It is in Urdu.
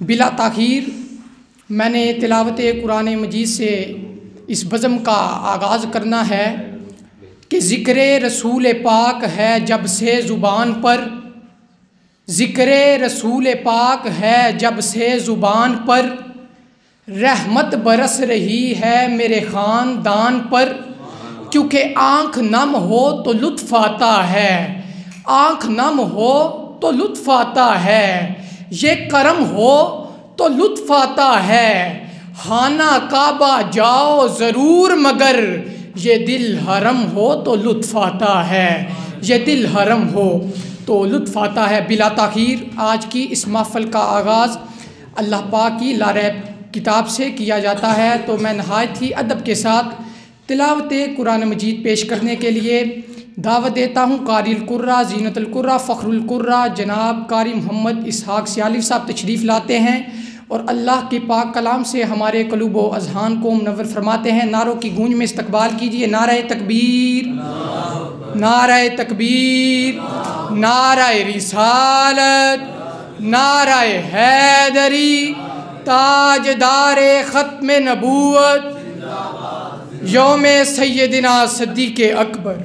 بلا تاخیر میں نے تلاوت قرآن مجید سے اس بزم کا آغاز کرنا ہے کہ ذکر رسول پاک ہے جب سے زبان پر، ذکر رسول پاک ہے جب سے زبان پر، رحمت برس رہی ہے میرے خاندان پر، کیونکہ آنکھ نم ہو تو لطف آتا ہے، آنکھ نم ہو تو لطف آتا ہے، یہ کرم ہو تو لطف آتا ہے، خانہ کعبہ جاؤ ضرور مگر یہ دل حرم ہو تو لطف آتا ہے، یہ دل حرم ہو تو لطف آتا ہے۔ بلا تاخیر آج کی اس محفل کا آغاز اللہ پاک کی لاریب کتاب سے کیا جاتا ہے، تو میں نہایت ہی ادب کے ساتھ تلاوت قرآن مجید پیش کرنے کے لیے دعوت دیتا ہوں قاری القرہ، زینت القرہ، فخر القرہ جناب قاری محمد اسحاق سیالوی صاحب تشریف لاتے ہیں اور اللہ کے پاک کلام سے ہمارے قلوب و اذہان کو منور فرماتے ہیں۔ نعروں کی گونج میں استقبال کیجیے۔ نعرہ تکبیر، نعرہ تکبیر، نعرہ رسالت، نعرہ حیدری، تاجدار ختم نبوت، یوم سیدنا صدیق اکبر۔